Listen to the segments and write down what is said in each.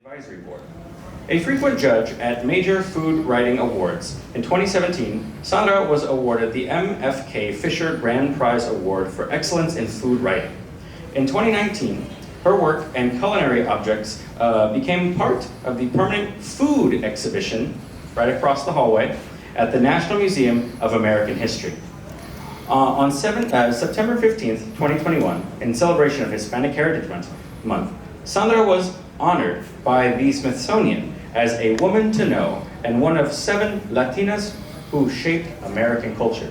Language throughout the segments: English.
Advisory Board. A frequent judge at major food writing awards, in 2017, Sandra was awarded the MFK Fisher Grand Prize Award for Excellence in Food Writing. In 2019, her work and culinary objects became part of the permanent food exhibition right across the hallway at the National Museum of American History. On September 15th, 2021, in celebration of Hispanic Heritage Month, Sandra was honored by the Smithsonian as a woman to know and one of 7 Latinas who shaped American culture.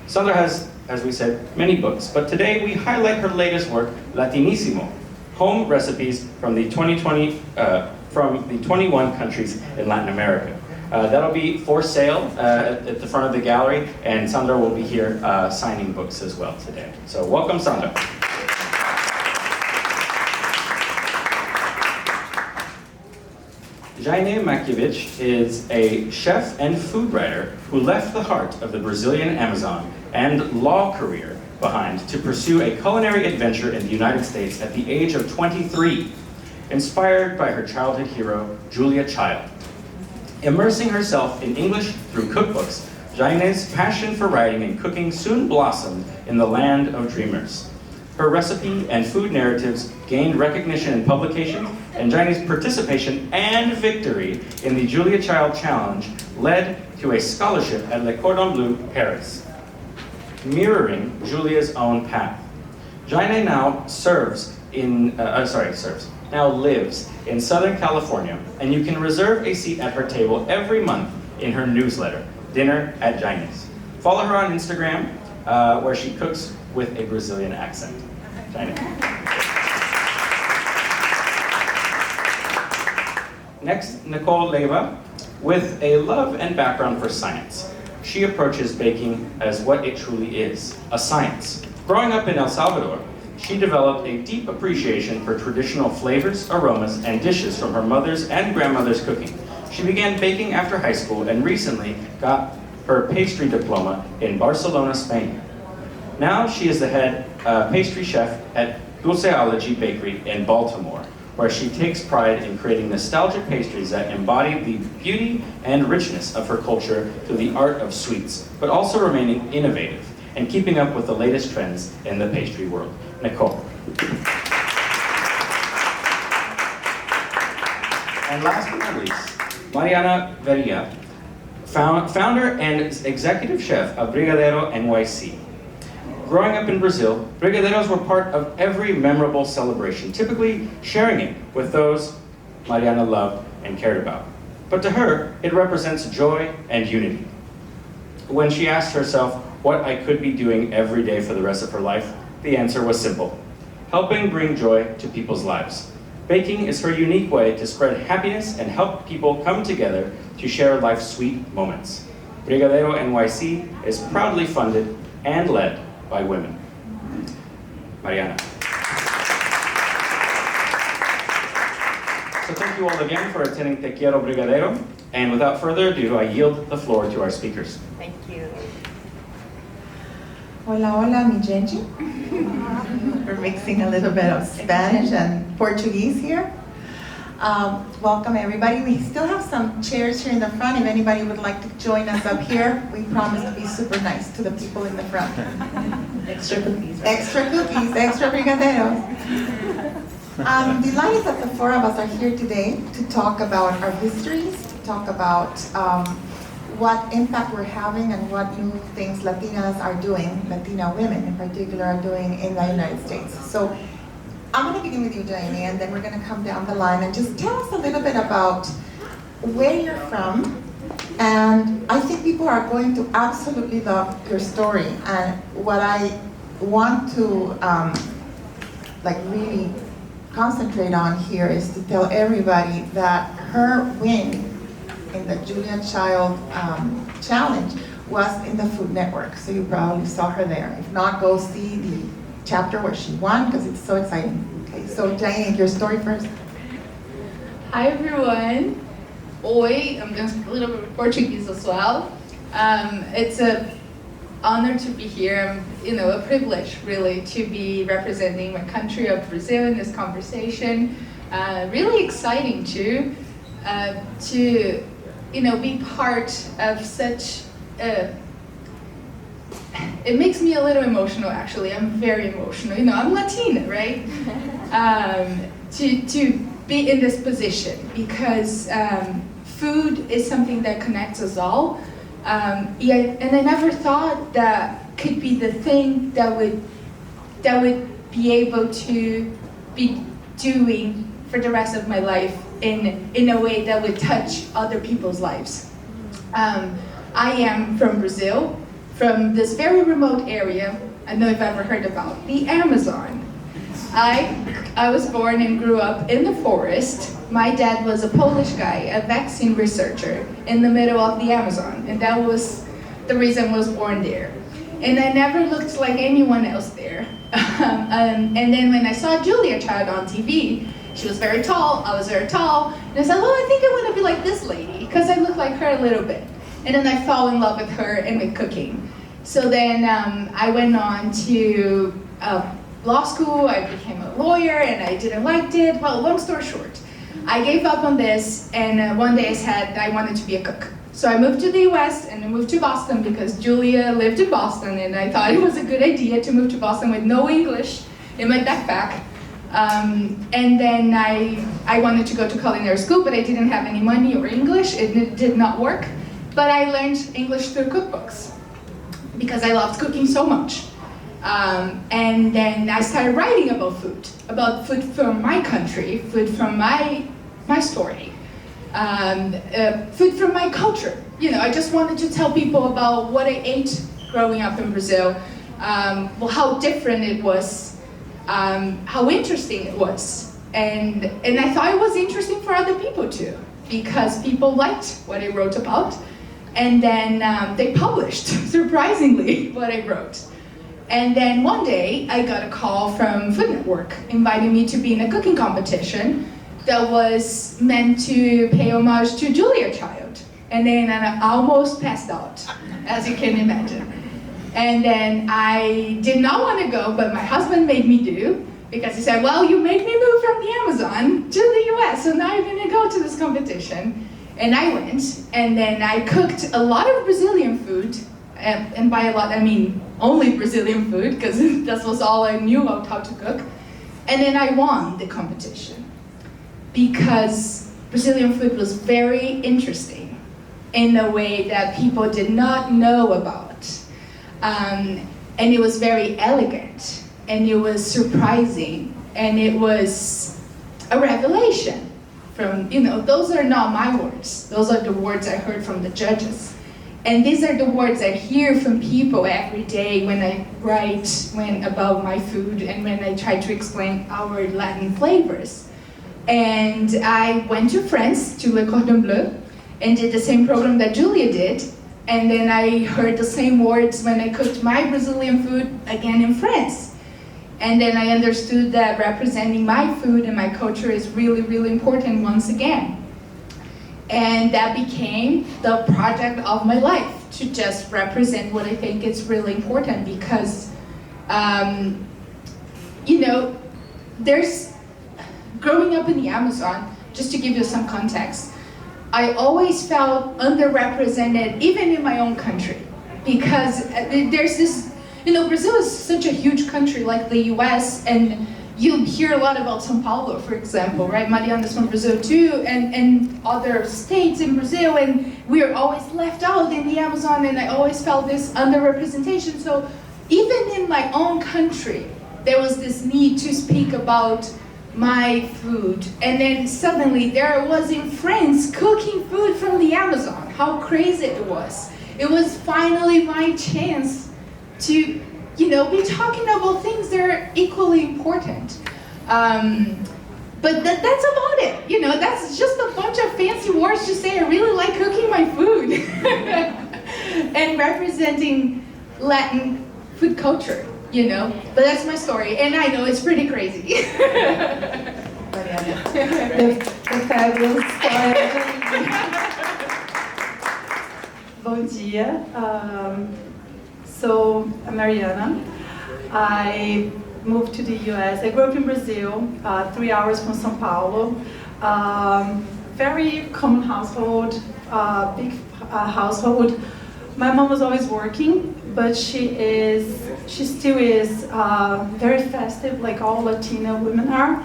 Sandra has, as we said, many books, but today we highlight her latest work, Latinissimo, Home Recipes from the 21 countries in Latin America. That'll be for sale at the front of the gallery, and Sandra will be here signing books as well today. So welcome, Sandra. Jaíne Mackievicz is a chef and food writer who left the heart of the Brazilian Amazon and law career behind to pursue a culinary adventure in the United States at the age of 23, inspired by her childhood hero, Julia Child. Immersing herself in English through cookbooks, Jaíne's passion for writing and cooking soon blossomed in the land of dreamers. Her recipe and food narratives gained recognition in publications, and Jaíne's participation and victory in the Julia Child Challenge led to a scholarship at Le Cordon Bleu, Paris, mirroring Julia's own path. Jaíne now now lives in Southern California, and you can reserve a seat at her table every month in her newsletter, Dinner at Jaíne's. Follow her on Instagram, where she cooks with a Brazilian accent. Jaíne. Next, Nicole Leiva, with a love and background for science. She approaches baking as what it truly is, a science. Growing up in El Salvador, she developed a deep appreciation for traditional flavors, aromas, and dishes from her mother's and grandmother's cooking. She began baking after high school and recently got her pastry diploma in Barcelona, Spain. Now she is the head pastry chef at Dulceology Bakery in Baltimore, where she takes pride in creating nostalgic pastries that embody the beauty and richness of her culture through the art of sweets, but also remaining innovative and keeping up with the latest trends in the pastry world. Nicole. And last but not least, Mariana Vieira, founder and executive chef of Brigadeiro NYC. Growing up in Brazil, brigadeiros were part of every memorable celebration, typically sharing it with those Mariana loved and cared about. But to her, it represents joy and unity. When she asked herself what I could be doing every day for the rest of her life, the answer was simple: helping bring joy to people's lives. Baking is her unique way to spread happiness and help people come together to share life's sweet moments. Brigadeiro NYC is proudly funded and led by women. Mariana. So thank you all again for attending Quiero Brigadeiro, and without further ado, I yield the floor to our speakers. Thank you. Hola, hola, mi gente. We're mixing a little bit of Spanish and Portuguese here. Welcome everybody. We still have some chairs here in the front. If anybody would like to join us up here, we promise to be super nice to the people in the front. Extra cookies. Extra cookies, extra brigadeiros. I'm delighted that the 4 of us are here today to talk about our histories, to talk about what impact we're having and what new things Latinas are doing, Latina women in particular, are doing in the United States. So I'm going to begin with you, Jaíne, and then we're going to come down the line and just tell us a little bit about where you're from. And I think people are going to absolutely love your story. And what I want to really concentrate on here is to tell everybody that her win in the Julia Child Challenge was in the Food Network. So you probably saw her there. If not, go see the chapter where she won, because it's so exciting. Okay, so Jaíne, your story first. Hi everyone. Oi, I'm going to speak a little bit of Portuguese as well. It's an honor to be here. A privilege really to be representing my country of Brazil in this conversation. really exciting too, to be part of such. It makes me a little emotional, actually. I'm very emotional. I'm Latina, right? To be in this position, because food is something that connects us all. And I never thought that could be the thing that would be able to be doing for the rest of my life in a way that would touch other people's lives. I am from Brazil, from this very remote area. I don't know if you've ever heard about the Amazon. I was born and grew up in the forest. My dad was a Polish guy, a vaccine researcher in the middle of the Amazon, and that was the reason I was born there. And I never looked like anyone else there. And then when I saw Julia Child on TV, she was very tall, I was very tall, and I said, well, I think I want to be like this lady, because I look like her a little bit. And then I fell in love with her and with cooking. So then I went on to law school, I became a lawyer, and I didn't like it. Well, long story short, I gave up on this, and one day I said I wanted to be a cook. So I moved to the US, and I moved to Boston because Julia lived in Boston, and I thought it was a good idea to move to Boston with no English in my backpack. And then I wanted to go to culinary school, but I didn't have any money or English. It did not work. But I learned English through cookbooks because I loved cooking so much. And then I started writing about food from my country, food from my story, food from my culture. I just wanted to tell people about what I ate growing up in Brazil, how different it was, how interesting it was. And I thought it was interesting for other people too, because people liked what I wrote about. And then they published, surprisingly, what I wrote. And then one day, I got a call from Food Network inviting me to be in a cooking competition that was meant to pay homage to Julia Child. And then I almost passed out, as you can imagine. And then I did not want to go, but my husband made me do, because he said, well, you made me move from the Amazon to the US, so now you're gonna go to this competition. And I went, and then I cooked a lot of Brazilian food, and by a lot, I mean only Brazilian food, because that was all I knew about how to cook. And then I won the competition, because Brazilian food was very interesting in a way that people did not know about. And it was very elegant, and it was surprising, and it was a revelation. Those are not my words. Those are the words I heard from the judges. And these are the words I hear from people every day when I write about my food and when I try to explain our Latin flavors. And I went to France, to Le Cordon Bleu, and did the same program that Julia did. And then I heard the same words when I cooked my Brazilian food again in France. And then I understood that representing my food and my culture is really, really important once again. And that became the project of my life, to just represent what I think is really important, because, there's, growing up in the Amazon, just to give you some context, I always felt underrepresented, even in my own country, because there's this, Brazil is such a huge country like the US, and you hear a lot about São Paulo, for example, right? Mariana's from Brazil too, and other states in Brazil, and we are always left out in the Amazon, and I always felt this underrepresentation. So even in my own country, there was this need to speak about my food. And then suddenly there I was in France cooking food from the Amazon. How crazy it was. It was finally my chance to, be talking about things that are equally important. But that's about it. That's just a bunch of fancy words to say I really like cooking my food and representing Latin food culture, But that's my story, and I know it's pretty crazy. Mariana. The fabulous story. Bom dia. So, I'm Mariana. I moved to the US. I grew up in Brazil, 3 hours from São Paulo. Very common household, big household. My mom was always working, but she still is very festive, like all Latina women are.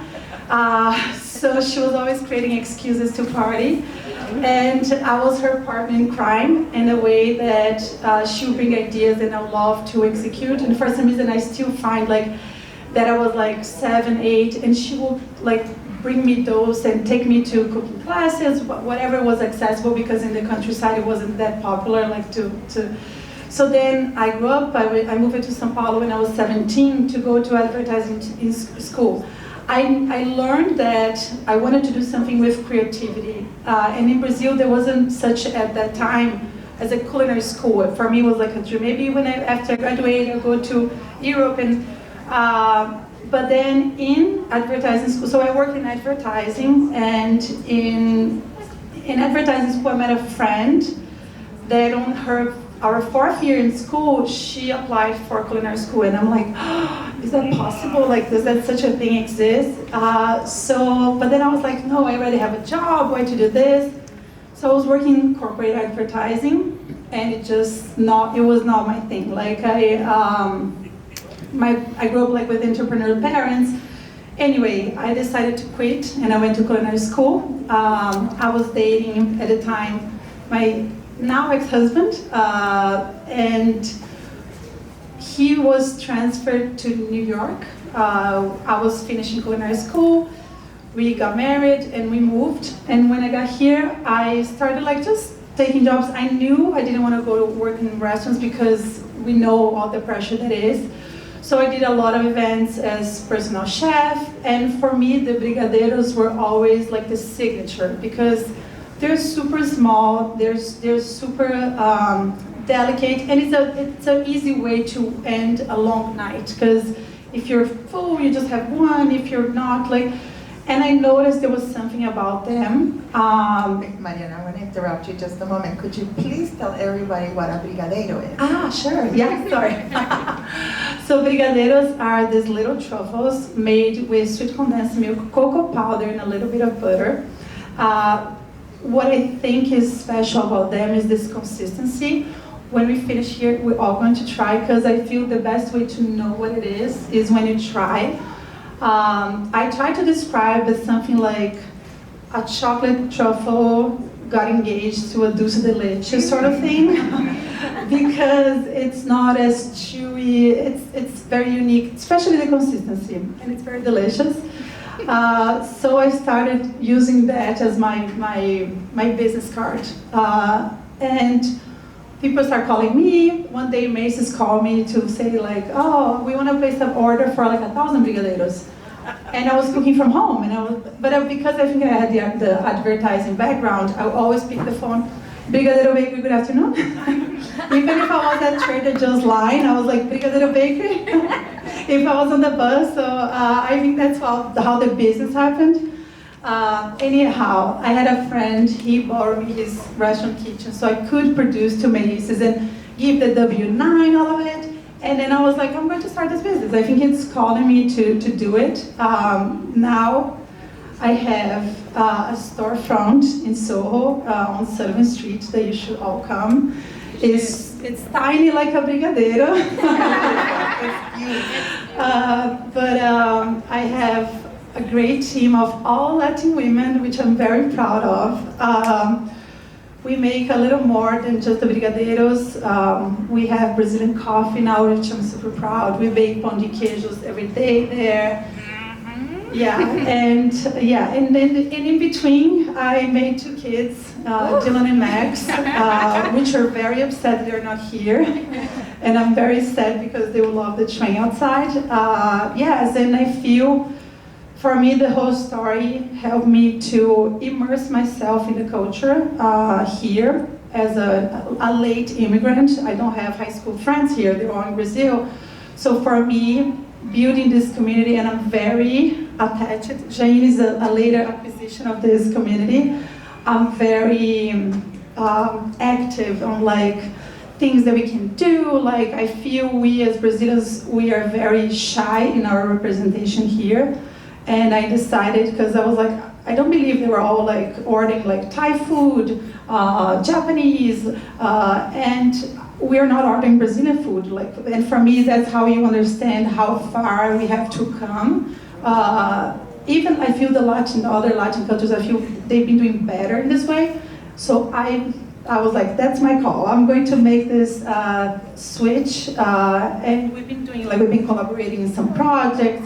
So she was always creating excuses to party. And I was her partner in crime in a way that she would bring ideas and I love to execute. And for some reason, I still find like that I was like 7, 8, and she would like bring me those and take me to cooking classes, whatever was accessible, because in the countryside it wasn't that popular. Like So then I grew up. I moved to São Paulo when I was 17 to go to advertising in school. I learned that I wanted to do something with creativity. And in Brazil, there wasn't such at that time as a culinary school. For me, it was like a dream. Maybe after I graduated, I'll go to Europe. But then in advertising school, so I worked in advertising, and in advertising school, I met a friend that on our 4th year in school, she applied for culinary school, and I'm like, oh, is that possible? Like, does that such a thing exist? But then I was like, no, I already have a job, why to do this? So I was working in corporate advertising, and it was not my thing. Like I grew up like with entrepreneurial parents. Anyway, I decided to quit, and I went to culinary school. I was dating at the time my now ex-husband, and he was transferred to New York. I was finishing culinary school. We got married and we moved. And when I got here, I started like just taking jobs. I knew I didn't want to go to work in restaurants because we know all the pressure that is. So I did a lot of events as personal chef, and for me, the brigadeiros were always like the signature because they're super small, they're super delicate, and it's an easy way to end a long night because if you're full, you just have one. If you're not, like, and I noticed there was something about them. Mariana, I want to interrupt you just a moment. Could you please tell everybody what a brigadeiro is? Sure. Yeah, sorry. So brigadeiros are these little truffles made with sweet condensed milk, cocoa powder, and a little bit of butter. What I think is special about them is this consistency. When we finish here, we're all going to try because I feel the best way to know what it is when you try. I try to describe it something like a chocolate truffle got engaged to a Dulceology sort of thing because it's not as chewy, it's very unique, especially the consistency, and it's very delicious. So I started using that as my business card. And people start calling me. One day Macy's called me to say like, oh, we want to place an order for like 1,000 brigadeiros. And I was cooking from home, because I think I had the advertising background, I would always pick the phone. Brigadeiro Bakery, good afternoon. Even if I was at Trader Joe's line, I was like, Brigadeiro Bakery. If I was on the bus, so I think that's how the business happened. Anyhow, I had a friend, he borrowed me his restaurant kitchen so I could produce to Macy's and give the W-9, all of it. And then I was like, I'm going to start this business. I think it's calling me to do it. Now I have a storefront in Soho on Sullivan Street that you should all come. It's tiny like a brigadeiro. But I have a great team of all Latin women, which I'm very proud of. We make a little more than just the brigadeiros. We have Brazilian coffee now, which I'm super proud. We bake pão de queijos every day there. Yeah, and then in between, I made 2 kids, Dylan and Max, which are very upset they're not here. And I'm very sad because they will love the train outside. Yes, and I feel, for me, the whole story helped me to immerse myself in the culture here as a late immigrant. I don't have high school friends here, they're all in Brazil. So for me, building this community, and I'm very attached. Jaíne is a later acquisition of this community. I'm very active on like things that we can do. Like, I feel we as Brazilians, we are very shy in our representation here. And I decided, because I was like, I don't believe they were all like ordering like Thai food, Japanese, and we're not ordering Brazilian food. Like, and for me, that's how you understand how far we have to come. Even I feel other Latin cultures, I feel they've been doing better in this way. So I was like, that's my call. I'm going to make this switch, and we've been collaborating in some projects.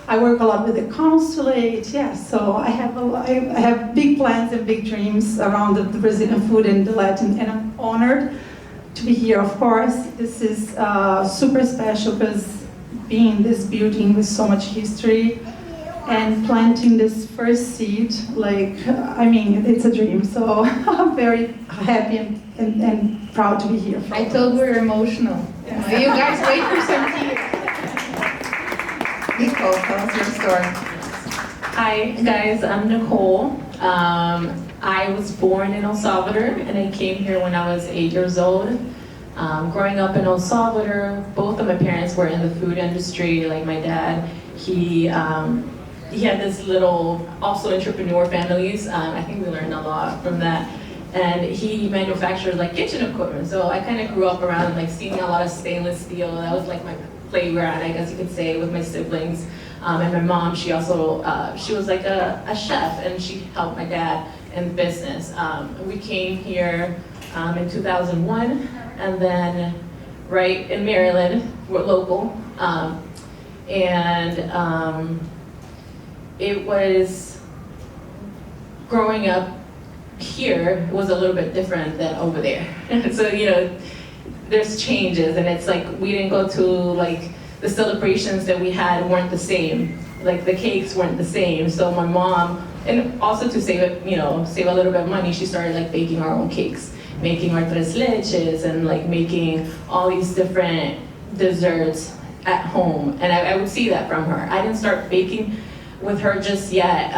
I work a lot with the consulate, yeah, so I have big plans and big dreams around the Brazilian food and the Latin, and I'm honored to be here, of course. This is super special because being in this building with so much history and planting this first seed, like, I mean, it's a dream, so I'm very happy and proud to be here. I told we're emotional. Yeah. You guys wait for some tears. Nicole, tell us your story. Hi guys, I'm Nicole. I was born in El Salvador and I came here when I was 8 years old. Growing up in El Salvador, both of my parents were in the food industry. Like my dad, he had this little, also entrepreneur families. I think we learned a lot from that. And he manufactured like kitchen equipment. So I kind of grew up around like seeing a lot of stainless steel. That was like my playground, I guess you could say, with my siblings. And my mom, she also, she was like a chef, and she helped my dad in business. We came here in 2001, and then right in Maryland, we're local. It was, growing up here was a little bit different than over there. So, you know, there's changes, and it's like we didn't go to like the celebrations that we had weren't the same. Like the cakes weren't the same. So my mom, and also to save a little bit of money, she started like baking our own cakes, making our tres leches, and like making all these different desserts at home. And I would see that from her. I didn't start baking with her just yet,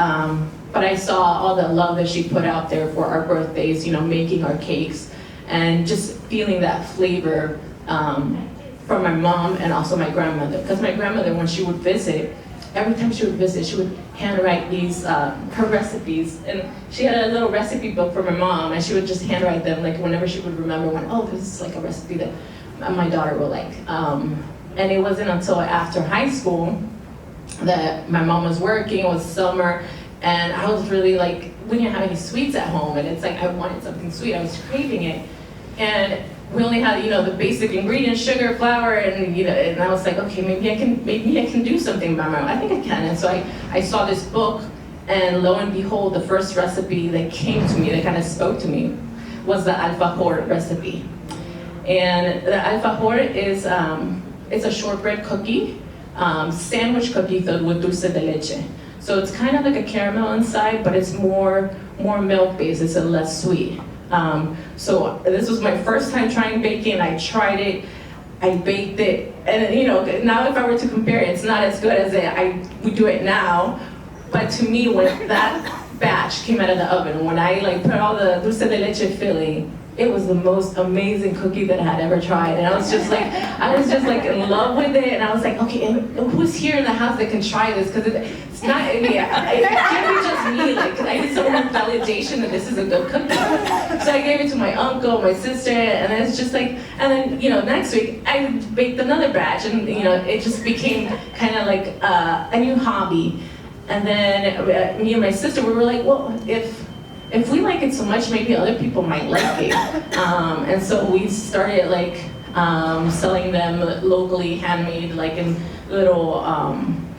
but I saw all the love that she put out there for our birthdays, you know, making our cakes. And just feeling that flavor from my mom and also my grandmother. Because my grandmother, when she would visit, every time she would visit, she would handwrite these, her recipes. And she had a little recipe book for my mom, and she would just handwrite them, like whenever she would remember one, oh, this is like a recipe that my daughter will like. And it wasn't until after high school that my mom was working, it was summer, and I was really like, we didn't have any sweets at home, and it's like I wanted something sweet, I was craving it. And we only had, you know, the basic ingredients, sugar, flour, and you know, and I was like, okay, maybe I can do something by my own. I think I can. And so I saw this book, and lo and behold, the first recipe that came to me, that kind of spoke to me, was the alfajor recipe. And the alfajor is it's a shortbread cookie, sandwich cookie filled with dulce de leche. So it's kind of like a caramel inside, but it's more milk based. It's less sweet. So this was my first time trying baking. I tried it, I baked it, and you know, now if I were to compare it, it's not as good as we do it now. But to me, when that batch came out of the oven, when I like put all the dulce de leche filling, it was the most amazing cookie that I had ever tried. And I was just like in love with it. And I was like, okay, and who's here in the house that can try this? Because it's not, it can't be just me. Like, I need some validation that this is a good cookie. So I gave it to my uncle, my sister, and it's just like, and then, you know, next week I baked another batch, and you know, it just became kind of like a new hobby. And then me and my sister, we were like, well, if we like it so much, maybe other people might like it. And so we started like selling them locally, handmade, like in little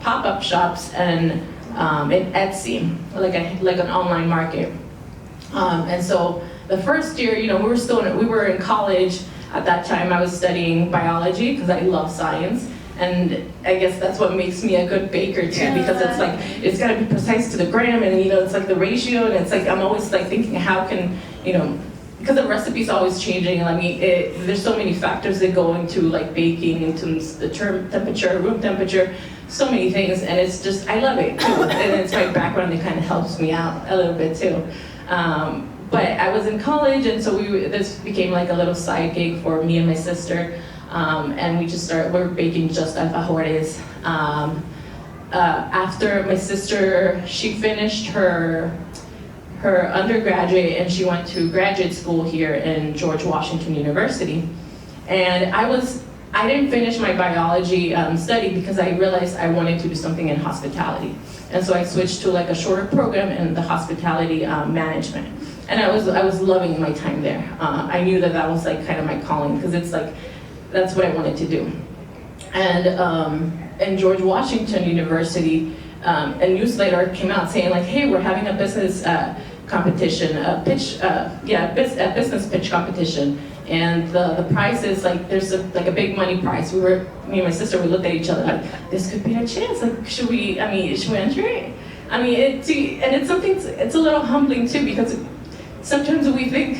pop-up shops and in Etsy, like an online market. And so the first year, you know, we were in college at that time. I was studying biology because I love science. And I guess that's what makes me a good baker too, because it's like, it's gotta be precise to the gram, and you know, it's like the ratio, and it's like, I'm always like thinking, how can, you know, because the recipe's always changing, and I mean, there's so many factors that go into like baking, into the temperature, room temperature, so many things, and it's just, I love it too, and it's my background that kind of helps me out a little bit too. But I was in college, and so this became like a little side gig for me and my sister. And we were baking just alfajores. After my sister, she finished her undergraduate and she went to graduate school here in George Washington University. And I didn't finish my biology study because I realized I wanted to do something in hospitality. And so I switched to like a shorter program in the hospitality management. And I was loving my time there. I knew that was like kind of my calling because it's like, that's what I wanted to do. And in George Washington University, a newsletter came out saying like, hey, we're having a business competition, a business pitch competition. And the prize is like, there's a big money prize. Me and my sister, we looked at each other like, this could be our chance. Like, should we enter it? It's a little humbling too, because sometimes we think,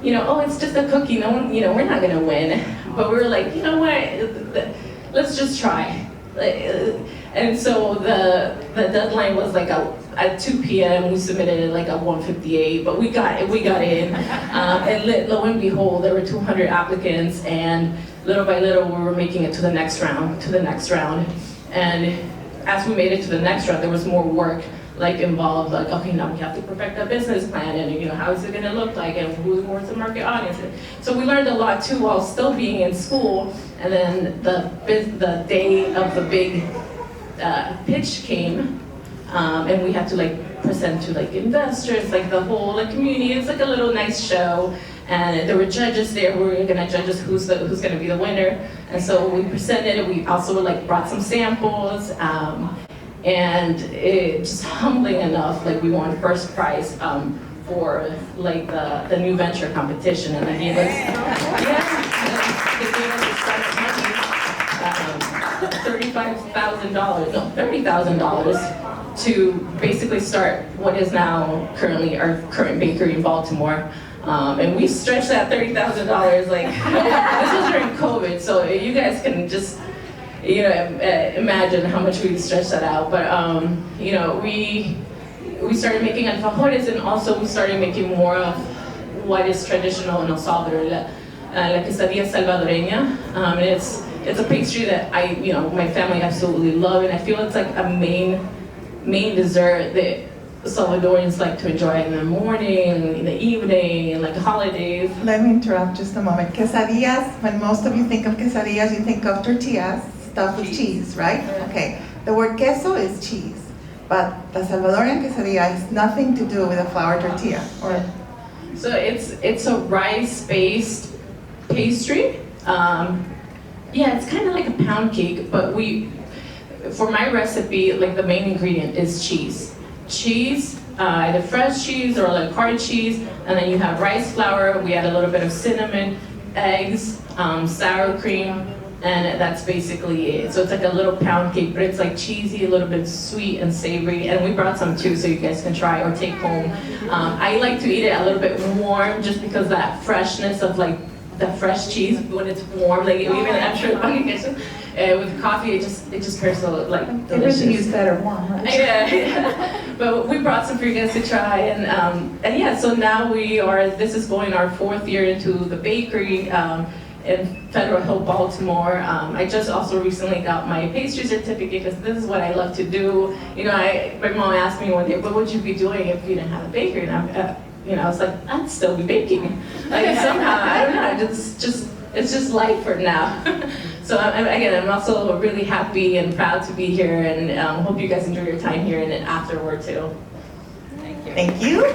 oh, it's just a cookie, no one, we're not gonna win. But we're like, you know what, let's just try. And so the deadline was like at 2 p.m. We submitted it like at 1:58, but we got in. And lo and behold, there were 200 applicants, and little by little we were making it to the next round. And as we made it to the next round, there was more work involved, like, okay, now we have to perfect a business plan, and how is it gonna look like, and who's the market audience. So we learned a lot too while still being in school. And then the day of the big pitch came, and we had to present to investors, the whole community. It's a little nice show, and there were judges there who were gonna judge us who's gonna be the winner. And so we presented. We also brought some samples. And it's just humbling enough, we won first prize for the new venture competition, and they gave us, $30,000 to basically start what is now currently our current bakery in Baltimore. And we stretched that $30,000 this was during COVID, so you guys can just imagine how much we stretched that out. But we started making alfajores, and also we started making more of what is traditional in El Salvador, la quesadilla salvadoreña. It's a pastry that my family absolutely love, and I feel it's a main dessert that Salvadorians like to enjoy in the morning, in the evening, holidays. Let me interrupt just a moment. Quesadillas, when most of you think of quesadillas, you think of tortillas stuffed with cheese, right? Okay. The word queso is cheese, but the Salvadorian quesadilla has nothing to do with a flour tortilla. So it's a rice-based pastry. It's kind of like a pound cake, but for my recipe, the main ingredient is cheese. Cheese, either fresh cheese or hard cheese, and then you have rice flour. We add a little bit of cinnamon, eggs, sour cream, and that's basically it. So it's a little pound cake, but it's cheesy, a little bit sweet and savory. And we brought some too, so you guys can try or take home. I like to eat it a little bit warm, just because that freshness of the fresh cheese when it's warm, even after with coffee, it just pairs so delicious. Everything is better warm, right? Yeah. But we brought some for you guys to try, and so now this is going our 4th year into the bakery in Federal Hill, Baltimore. I just also recently got my pastry certificate, because this is what I love to do. My mom asked me one day, what would you be doing if you didn't have a bakery? And I was like, I'd still be baking. Somehow, I don't know, it's just life for now. So I'm also really happy and proud to be here, and hope you guys enjoy your time here and afterward too. Thank you. Thank you.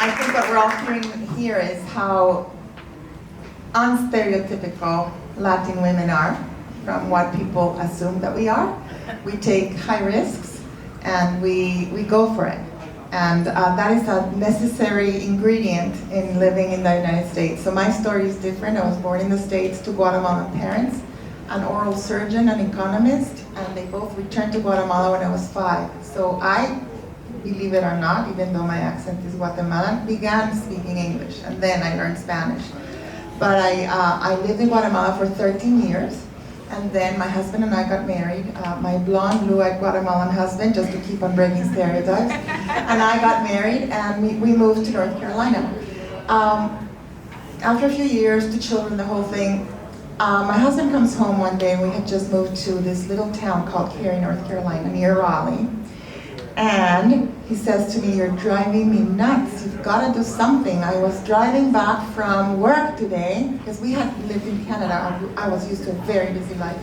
I think what we're all hearing here is how unstereotypical Latin women are from what people assume that we are. We take high risks, and we go for it. And that is a necessary ingredient in living in the United States. So my story is different. I was born in the States to Guatemalan parents, an oral surgeon, an economist, and they both returned to Guatemala when I was 5. So I, believe it or not, even though my accent is Guatemalan, began speaking English, and then I learned Spanish. But I lived in Guatemala for 13 years, And then my husband and I got married. My blonde, blue-eyed Guatemalan husband, just to keep on breaking stereotypes. And I got married, and we moved to North Carolina. After a few years, 2 children, the whole thing, my husband comes home one day, and we had just moved to this little town called Cary, North Carolina, near Raleigh. And he says to me, "You're driving me nuts. You've got to do something." I was driving back from work today, because we had lived in Canada. I was used to a very busy life.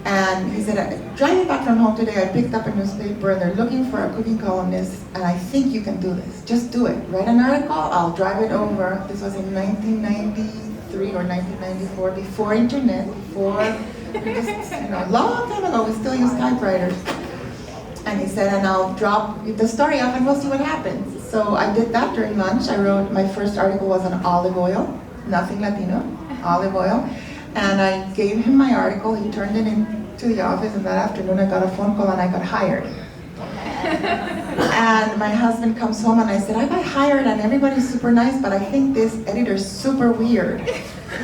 And he said, "Driving back from home today, I picked up a newspaper, and they're looking for a cooking columnist, and I think you can do this. Just do it. Write an article, I'll drive it over." This was in 1993 or 1994, before internet, before, just, a long time ago, we still use typewriters. And he said, "And I'll drop the story off and we'll see what happens." So I did that during lunch. I wrote, my first article was on olive oil, nothing Latino, olive oil. And I gave him my article, he turned it into the office, and that afternoon I got a phone call and I got hired. And my husband comes home and I said, "I got hired and everybody's super nice, but I think this editor's super weird."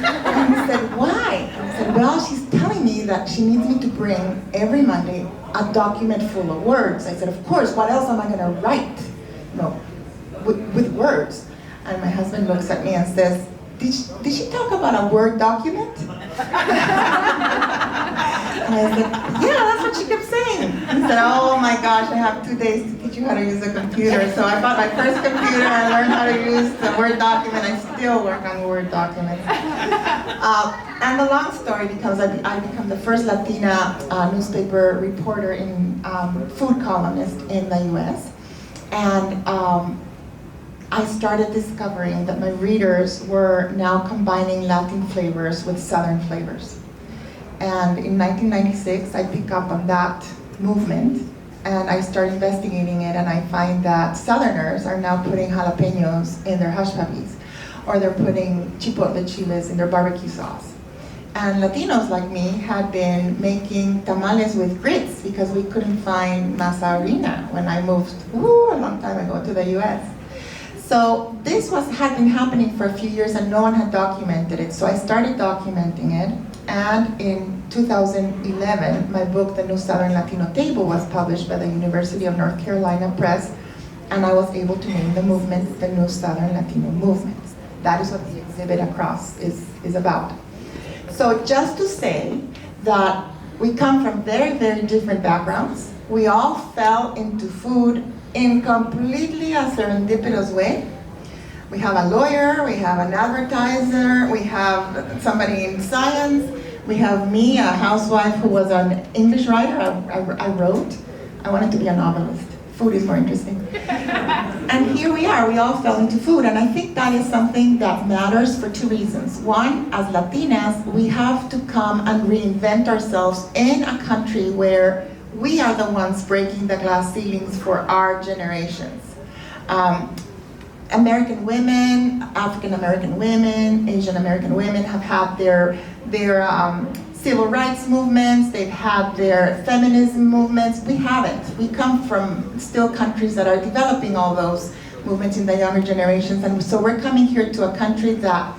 And he said, "Why?" And I said, "Well, she's telling me that she needs me to bring every Monday a document full of words." I said, "Of course, what else am I gonna write? With words." And my husband looks at me and says, Did she talk about a Word document?" And I said, "Yeah, that's what she kept saying." He said, "Oh my gosh, I have 2 days to teach you how to use a computer." So I bought my first computer, I learned how to use the Word document. I still work on Word documents. And the long story becomes I become the first Latina newspaper reporter in food columnist in the US. And I started discovering that my readers were now combining Latin flavors with Southern flavors. And in 1996, I pick up on that movement, and I start investigating it, and I find that Southerners are now putting jalapenos in their hush puppies, or they're putting chipotle chiles in their barbecue sauce. And Latinos like me had been making tamales with grits because we couldn't find masa harina when I moved a long time ago to the US. So this had been happening for a few years and no one had documented it. So I started documenting it, and in 2011, my book, The New Southern Latino Table, was published by the University of North Carolina Press, and I was able to name the movement the New Southern Latino Movement. That is what the exhibit across is about. So just to say that we come from very, very different backgrounds. We all fell into food in completely a serendipitous way. We have a lawyer, we have an advertiser, we have somebody in science, we have me, a housewife who was an English writer. I wrote. I wanted to be a novelist. Food is more interesting. And here we are, we all fell into food, and I think that is something that matters for 2 reasons. One, as Latinas, we have to come and reinvent ourselves in a country where we are the ones breaking the glass ceilings for our generations. American women, African American women, Asian American women have had their civil rights movements, they've had their feminism movements. We haven't. We come from still countries that are developing all those movements in the younger generations, and so we're coming here to a country that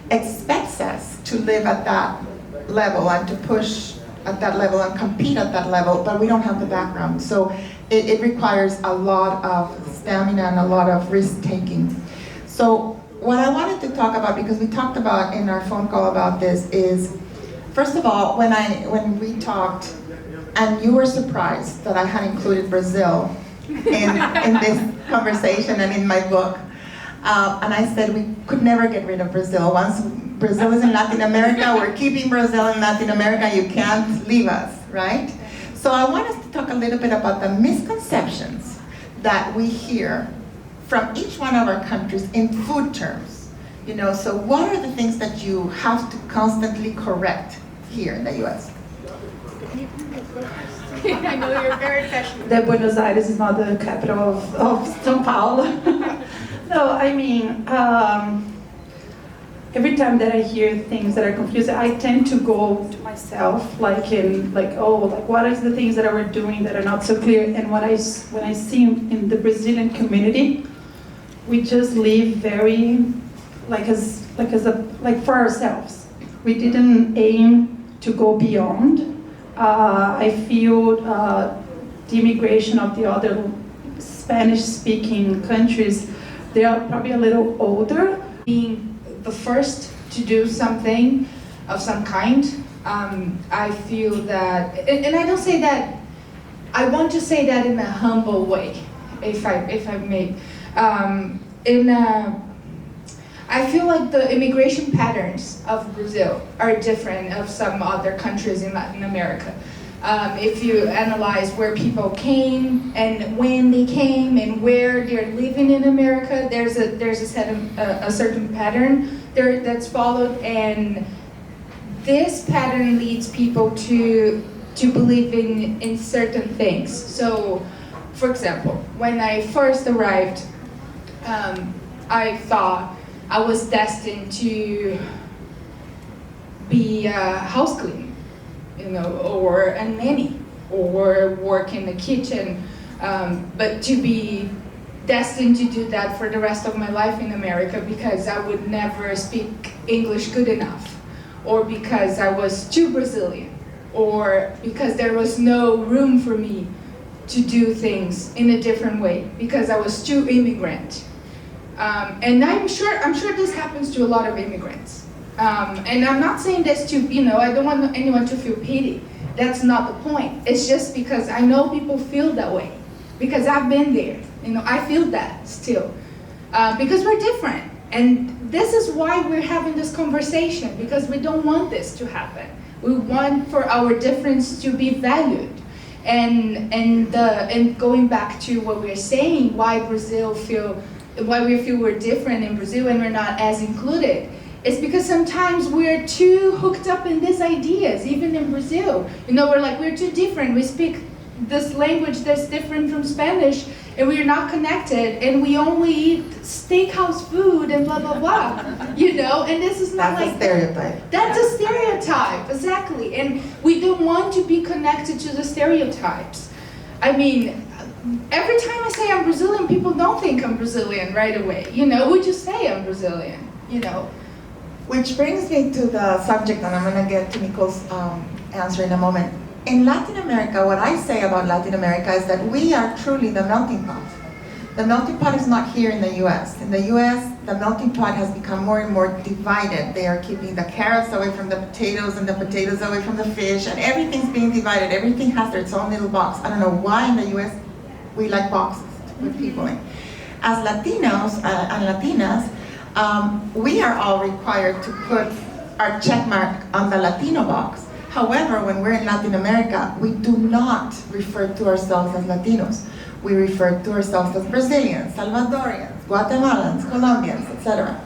expects us to live at that level and to push at that level and compete at that level, but we don't have the background. So it requires a lot of stamina and a lot of risk-taking. So what I wanted to talk about, because we talked about in our phone call about this, is first of all, when we talked, and you were surprised that I had included Brazil in this conversation and in my book, and I said we could never get rid of Brazil. Once Brazil is in Latin America, we're keeping Brazil in Latin America, you can't leave us, right? So I want us to talk a little bit about the misconceptions that we hear from each one of our countries in food terms. So what are the things that you have to constantly correct here in the US? I know you're very passionate. That Buenos Aires is not the capital of São Paulo. No, I mean, every time that I hear things that are confusing, I tend to go to myself, what is the things that we're doing that are not so clear? And when I see in the Brazilian community, we just live very for ourselves. We didn't aim to go beyond. I feel the immigration of the other Spanish-speaking countries, they are probably a little older. Being the first to do something of some kind, I feel that, and I don't say that, I want to say that in a humble way, if I may. I feel like the immigration patterns of Brazil are different of some other countries in Latin America. If you analyze where people came and when they came and where they're living in America, there's a certain pattern there that's followed, and this pattern leads people to believe in certain things. So, for example, when I first arrived, I thought I was destined to be a house cleaner, or a nanny, or work in the kitchen, but to be destined to do that for the rest of my life in America because I would never speak English good enough, or because I was too Brazilian, or because there was no room for me to do things in a different way because I was too immigrant. And I'm sure this happens to a lot of immigrants. And I'm not saying this to, I don't want anyone to feel pity. That's not the point. It's just because I know people feel that way. Because I've been there. I feel that still. Because we're different. And this is why we're having this conversation, because we don't want this to happen. We want for our difference to be valued. And going back to what we're saying, why we feel we're different in Brazil and we're not as included. It's because sometimes we're too hooked up in these ideas, even in Brazil. We're too different. We speak this language that's different from Spanish, and we're not connected, and we only eat steakhouse food and blah, blah, blah. And this is not That's a stereotype. That's a stereotype, exactly. And we don't want to be connected to the stereotypes. I mean, every time I say I'm Brazilian, people don't think I'm Brazilian right away. We just say I'm Brazilian, Which brings me to the subject, and I'm going to get to Nicole's answer in a moment. In Latin America, what I say about Latin America is that we are truly the melting pot. The melting pot is not here in the US. In the US, the melting pot has become more and more divided. They are keeping the carrots away from the potatoes and the potatoes away from the fish, and everything's being divided. Everything has its own little box. I don't know why in the US we like boxes to put people in. As Latinos and Latinas, we are all required to put our check mark on the Latino box. However, when we're in Latin America, we do not refer to ourselves as Latinos. We refer to ourselves as Brazilians, Salvadorians, Guatemalans, Colombians, etc.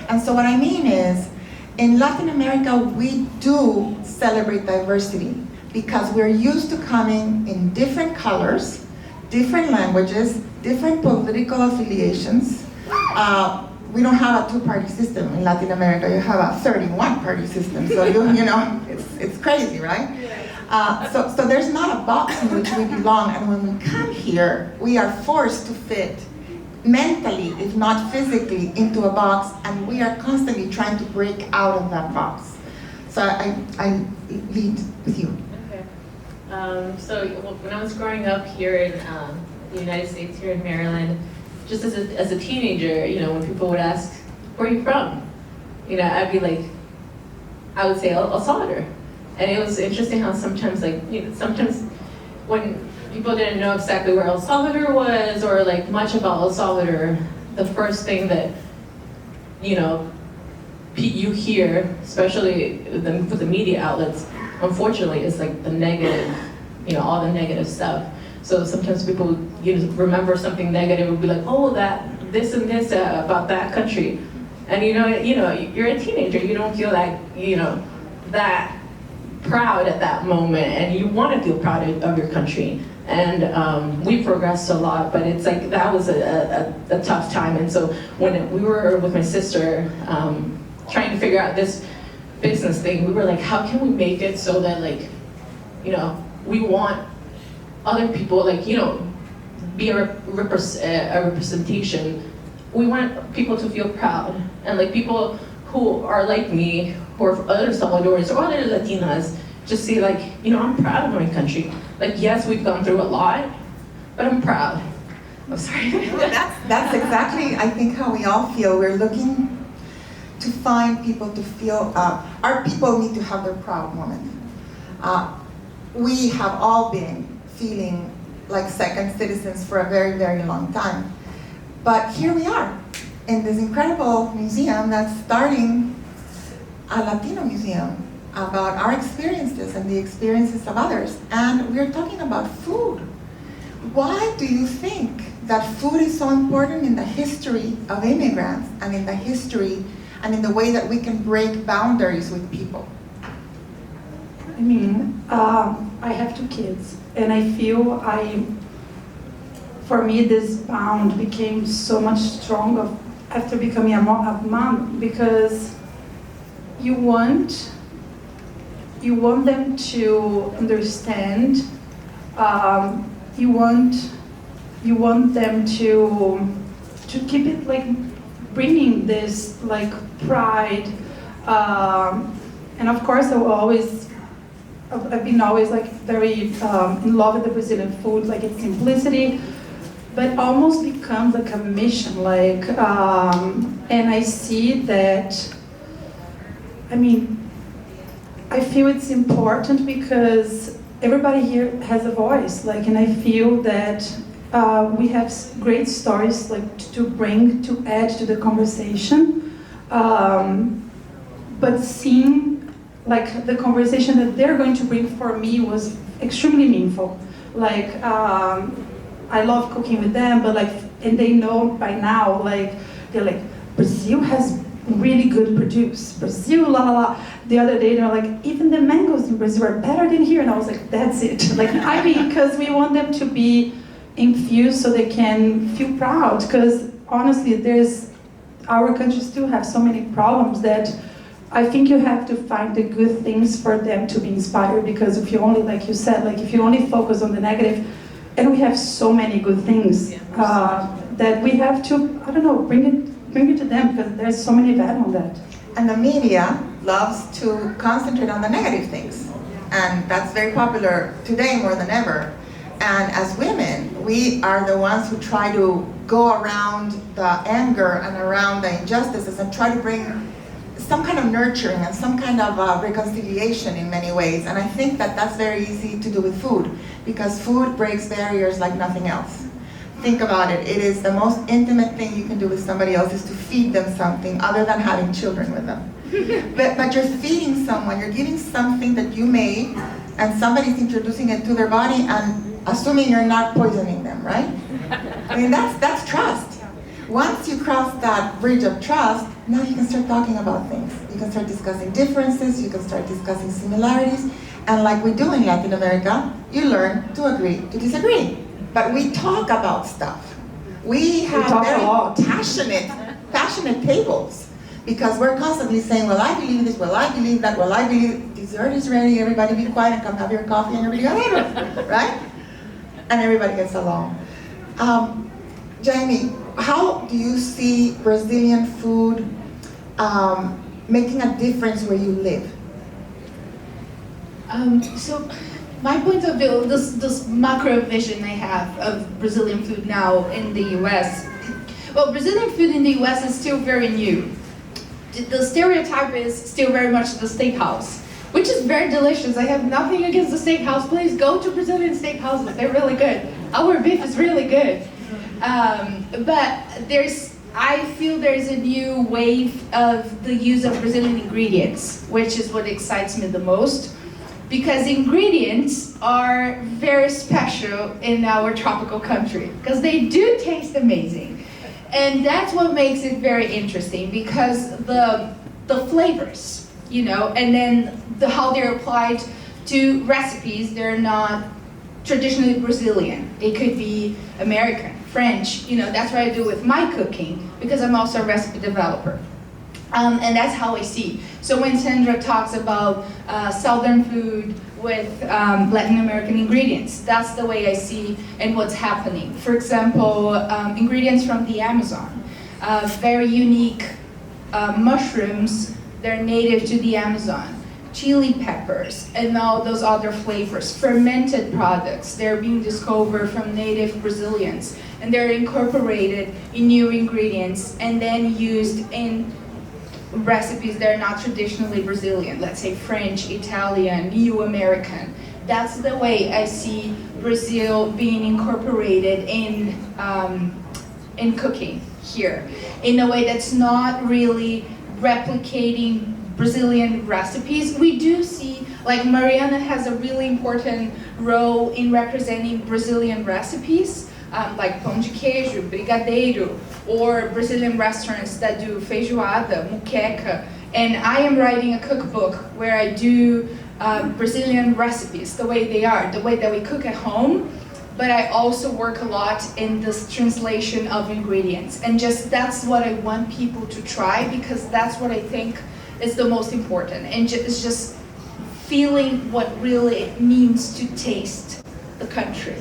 And so what I mean is, in Latin America, we do celebrate diversity because we're used to coming in different colors, different languages, different political affiliations. We don't have a two-party system in Latin America. You have a 31-party system, so it's crazy, right? So there's not a box in which we belong, and when we come here, we are forced to fit mentally, if not physically, into a box, and we are constantly trying to break out of that box. So I lead with you. Okay. So when I was growing up here in the United States, here in Maryland, just as a teenager, when people would ask, where are you from? I'd be like, I would say El Salvador. And it was interesting how sometimes sometimes when people didn't know exactly where El Salvador was or much about El Salvador, the first thing that, you hear, especially with the media outlets, unfortunately, is the negative, all the negative stuff. So sometimes people remember something negative and be like, oh, this and this about that country. And you're a teenager, you don't feel that proud at that moment, and you want to feel proud of your country. And we progressed a lot, but it's that was a tough time. And so when we were with my sister trying to figure out this business thing, we were like, how can we make it so that we want other people, be a representation. We want people to feel proud, and people who are like me, or other Salvadorans or other Latinas, just see like, I'm proud of my country. Like, yes, we've gone through a lot, but I'm proud. I'm sorry. That's exactly, I think, how we all feel. We're looking to find people to feel, our people need to have their proud moment. We have all been feeling like second citizens for a very, very long time. But here we are, in this incredible museum that's starting a Latino museum about our experiences and the experiences of others. And we're talking about food. Why do you think that food is so important in the history of immigrants and in the history and in the way that we can break boundaries with people? I mean, I have 2 kids, and I feel for me, this bond became so much stronger after becoming a mom, because you want them to understand. You want them to keep it like bringing this like pride, and of course I've been always like very in love with the Brazilian food, like its simplicity, but almost becomes like a mission, like, and I see that, I mean, I feel it's important because everybody here has a voice, like, and I feel that we have great stories like to bring, to add to the conversation, but seeing like the conversation that they're going to bring for me was extremely meaningful. Like, I love cooking with them, but like, and they know by now, like, they're like, Brazil has really good produce. Brazil, la la la. The other day, they're like, even the mangoes in Brazil are better than here. And I was like, that's it. Like, I mean, because we want them to be infused so they can feel proud. Because honestly, our country still have so many problems that I think you have to find the good things for them to be inspired, because if you only, like you said, like if you only focus on the negative, and we have so many good things that we have to, I don't know, bring it to them, because there's so many value on that. And the media loves to concentrate on the negative things. And that's very popular today more than ever. And as women, we are the ones who try to go around the anger and around the injustices and try to bring some kind of nurturing and some kind of reconciliation in many ways. And I think that that's very easy to do with food, because food breaks barriers like nothing else. Think about it. It is the most intimate thing you can do with somebody else, is to feed them something other than having children with them. But you're feeding someone, you're giving something that you made, and somebody's introducing it to their body and assuming you're not poisoning them, right? I mean, that's trust. Once you cross that bridge of trust, now you can start talking about things. You can start discussing differences, you can start discussing similarities, and like we do in Latin America, you learn to agree to disagree. But we talk about stuff. We have very passionate tables, because we're constantly saying, well, I believe this, well, I believe that, well, I believe dessert is ready, everybody be quiet and come have your coffee and your brigadeiro, right? And everybody gets along. Jaime, how do you see Brazilian food making a difference where you live? So my point of view, this macro vision I have of Brazilian food now in the US, well, Brazilian food in the US is still very new. The stereotype is still very much the steakhouse, which is very delicious. I have nothing against the steakhouse. Please go to Brazilian steakhouses, they're really good. Our beef is really good. But I feel there's a new wave of the use of Brazilian ingredients, which is what excites me the most, because ingredients are very special in our tropical country, because they do taste amazing. And that's what makes it very interesting, because the flavors, and then how they're applied to recipes, they're not traditionally Brazilian. They could be American, French, that's what I do with my cooking, because I'm also a recipe developer. And that's how I see. So when Sandra talks about Southern food with Latin American ingredients, that's the way I see and what's happening. For example, ingredients from the Amazon, very unique mushrooms they're native to the Amazon. Chili peppers and all those other flavors. Fermented products, they're being discovered from native Brazilians, and they're incorporated in new ingredients and then used in recipes that are not traditionally Brazilian, let's say French, Italian, New American. That's the way I see Brazil being incorporated in cooking here, in a way that's not really replicating Brazilian recipes. We do see, like Mariana has a really important role in representing Brazilian recipes, like pão de queijo, brigadeiro, or Brazilian restaurants that do feijoada, muqueca. And I am writing a cookbook where I do Brazilian recipes, the way they are, the way that we cook at home. But I also work a lot in this translation of ingredients. And just that's what I want people to try, because that's what I think is the most important. And it's just feeling what really it means to taste the country.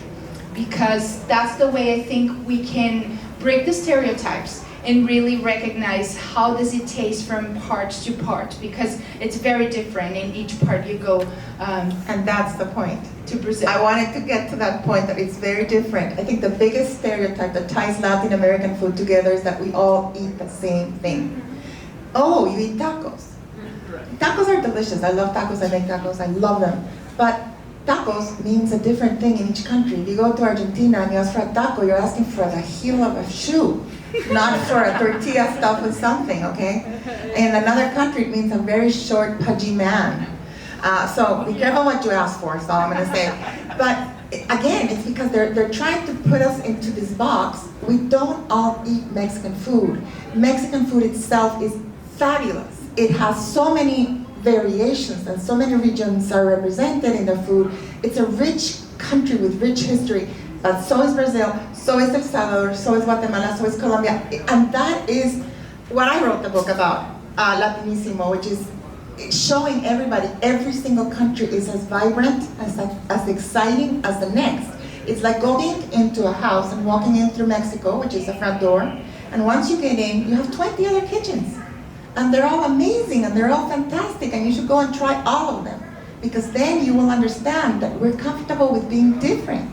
Because that's the way I think we can break the stereotypes and really recognize how does it taste from part to part, because it's very different in each part you go. And that's the point. To Brazil. I wanted to get to that point, that it's very different. I think the biggest stereotype that ties Latin American food together is that we all eat the same thing. Oh, you eat tacos. Tacos are delicious. I love tacos. I make tacos. I love them. But tacos means a different thing in each country. If you go to Argentina and you ask for a taco, you're asking for the heel of a shoe, not for a tortilla stuffed with something, okay? In another country, it means a very short, pudgy man. So be careful what you ask for, is all I'm going to say. But again, it's because they're trying to put us into this box. We don't all eat Mexican food. Mexican food itself is fabulous. It has so many variations, and so many regions are represented in the food. It's a rich country with rich history, but so is Brazil, so is El Salvador, so is Guatemala, so is Colombia. And that is what I wrote the book about, Latinissimo, which is showing everybody, every single country is as vibrant, as exciting as the next. It's like going into a house and walking in through Mexico, which is the front door, and once you get in, you have 20 other kitchens. And they're all amazing, and they're all fantastic, and you should go and try all of them, because then you will understand that we're comfortable with being different.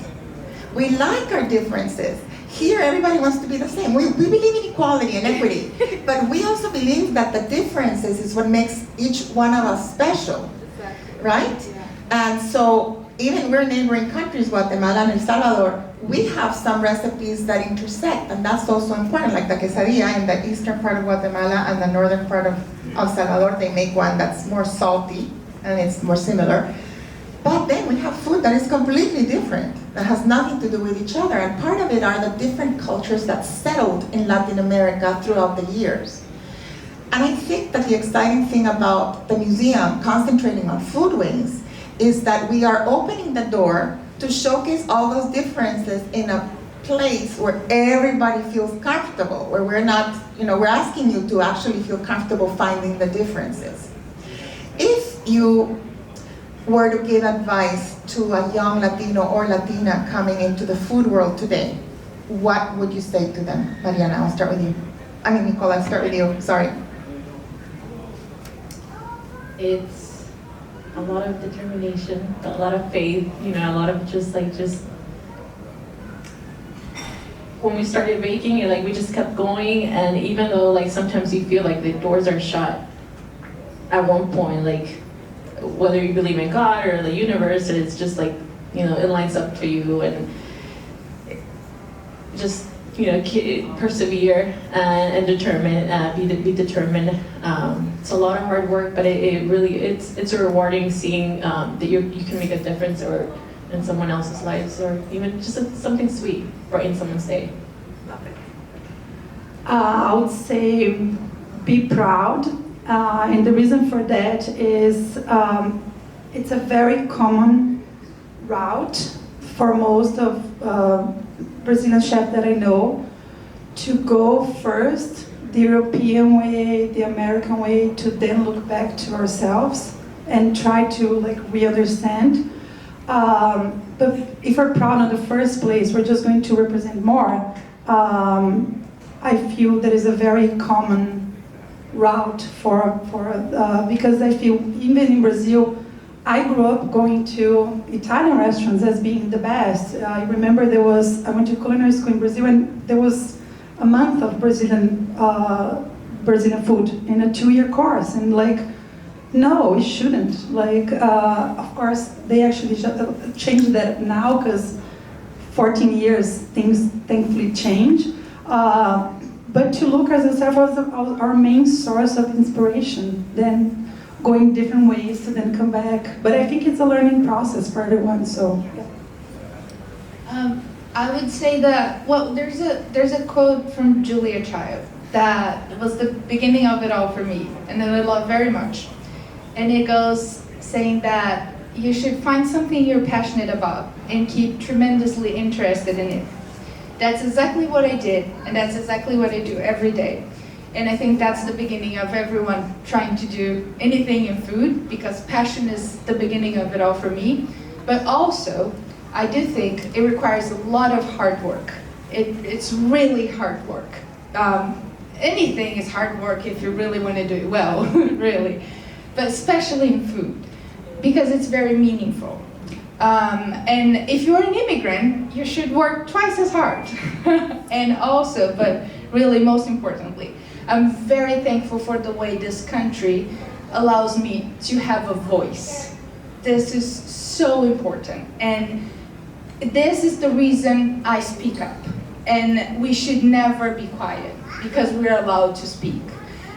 We like our differences. Here, everybody wants to be the same. We believe in equality and equity, but we also believe that the differences is what makes each one of us special, right? Yeah. And so, even we're neighboring countries, Guatemala and El Salvador, we have some recipes that intersect, and that's also important, like the quesadilla in the eastern part of Guatemala and the northern part of El Salvador, they make one that's more salty, and it's more similar. But then we have food that is completely different, that has nothing to do with each other, and part of it are the different cultures that settled in Latin America throughout the years. And I think that the exciting thing about the museum concentrating on food wings is that we are opening the door to showcase all those differences in a place where everybody feels comfortable, where we're not, we're asking you to actually feel comfortable finding the differences. If you were to give advice to a young Latino or Latina coming into the food world today, what would you say to them? Mariana, I'll start with you. Nicole, I'll start with you, sorry. It's a lot of determination, a lot of faith, a lot of just when we started baking, we just kept going, and even though sometimes you feel like the doors are shut at one point, whether you believe in God or the universe, it's just it lines up for you, and just persevere and determine, be determined. It's a lot of hard work, but it really it's a rewarding seeing that you can make a difference or in someone else's lives, or even just something sweet brighten someone's day. I would say be proud, and the reason for that is it's a very common route for most of Brazilian chefs that I know, to go first the European way, the American way, to then look back to ourselves and try to re-understand. But if we're proud in the first place, we're just going to represent more. I feel that is a very common route because I feel even in Brazil, I grew up going to Italian restaurants as being the best. I remember I went to culinary school in Brazil, and there was a month of Brazilian food in a 2-year course, and like, no, it shouldn't. Like, of course, they actually changed that now because 14 years, things thankfully change. But to look at yourself as our main source of inspiration, then going different ways to then come back. But I think it's a learning process for everyone, so. Yeah. I would say that, well, there's a quote from Julia Child that was the beginning of it all for me, and that I love very much. And it goes saying that you should find something you're passionate about and keep tremendously interested in it. That's exactly what I did, and that's exactly what I do every day. And I think that's the beginning of everyone trying to do anything in food, because passion is the beginning of it all for me. But also, I do think it requires a lot of hard work. It's really hard work. Anything is hard work if you really want to do it well, really. But especially in food, because it's very meaningful. And if you're an immigrant, you should work twice as hard. And also, but really most importantly, I'm very thankful for the way this country allows me to have a voice. This is so important. And this is the reason I speak up. And we should never be quiet, because we're allowed to speak.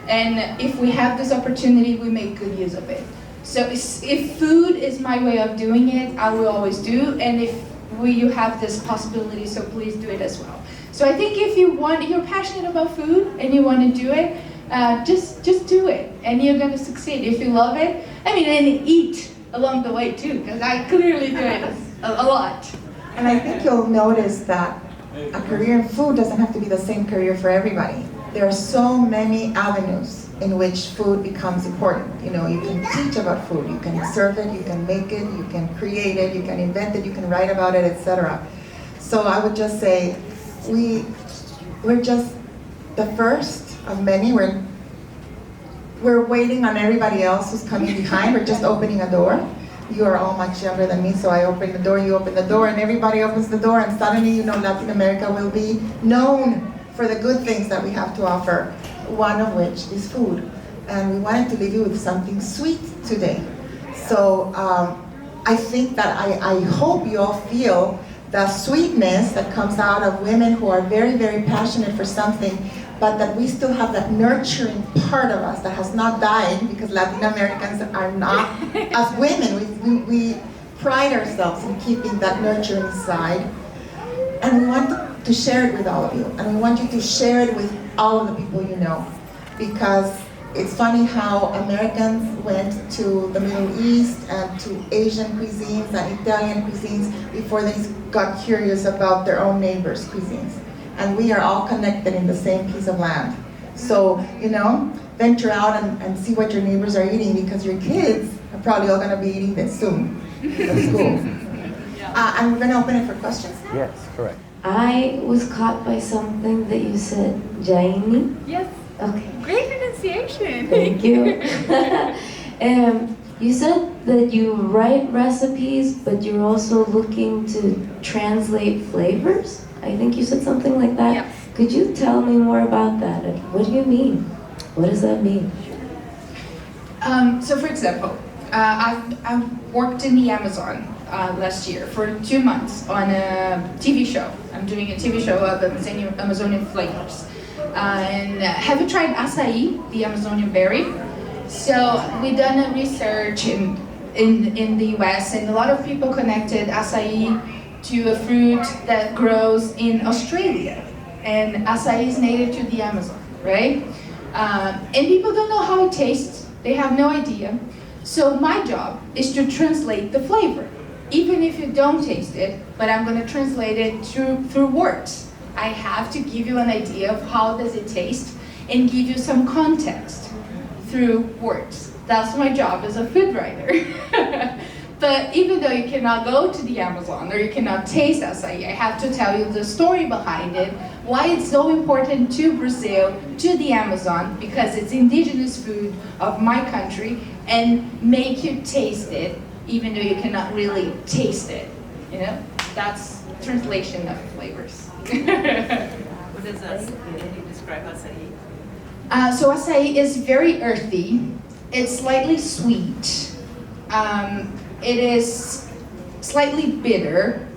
And if we have this opportunity, we make good use of it. So if food is my way of doing it, I will always do. And if you have this possibility, so please do it as well. So I think if you're passionate about food and you want to do it, just do it, and you're going to succeed. If you love it, and eat along the way too, because I clearly do it a lot. And I think you'll notice that a career in food doesn't have to be the same career for everybody. There are so many avenues in which food becomes important. You know, you can teach about food, you can serve it, you can make it, you can create it, you can invent it, you can write about it, etc. So I would just say, we're just the first of many. We're waiting on everybody else who's coming behind. We're just opening a door. You are all much younger than me, so I open the door, you open the door, and everybody opens the door, and suddenly, you know, Latin America will be known for the good things that we have to offer, one of which is food. And we wanted to leave you with something sweet today. So I think that I hope you all feel the sweetness that comes out of women who are very, very passionate for something, but that we still have that nurturing part of us that has not died, because Latin Americans are not, as women, we pride ourselves in keeping that nurturing side. And we want to share it with all of you. And we want you to share it with all of the people you know. Because it's funny how Americans went to the Middle East and to Asian cuisines and Italian cuisines before they got curious about their own neighbors' cuisines. And we are all connected in the same piece of land. So, you know, venture out and see what your neighbors are eating, because your kids are probably all going to be eating this soon at school. And we're going to open it for questions. Yes, correct. I was caught by something that you said, Jaíne. Yes. Okay. Great pronunciation. Thank you. You said that you write recipes, but you're also looking to translate flavors. I think you said something like that. Yes. Could you tell me more about that? What do you mean? What does that mean? So for example, I worked in the Amazon last year for 2 months on a TV show. I'm doing a TV show of Amazonian flavors. And have you tried acai, the Amazonian berry? So we done a research in the US, and a lot of people connected acai to a fruit that grows in Australia. And acai is native to the Amazon, right? And people don't know how it tastes. They have no idea. So my job is to translate the flavor, even if you don't taste it, but I'm going to translate it through words. I have to give you an idea of how does it taste and give you some context through words. That's my job as a food writer. But even though you cannot go to the Amazon or you cannot taste acai, I have to tell you the story behind it, why it's so important to Brazil, to the Amazon, because it's indigenous food of my country, and make you taste it, even though you cannot really taste it. You know, that's translation of flavors. What is that? Can you describe acai? So acai is very earthy. It's slightly sweet. It is slightly bitter.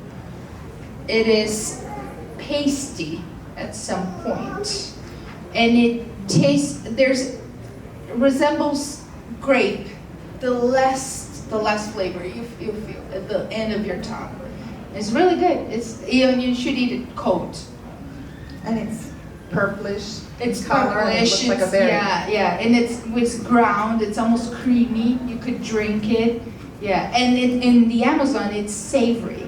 It is pasty at some point, and it resembles grape. The less flavor you feel at the end of your tongue. It's really good. You should eat it cold. And it's purplish. It's color, and it purplish. looks like a berry. Yeah, and it's ground. It's almost creamy. You could drink it. Yeah, and in the Amazon, it's savory.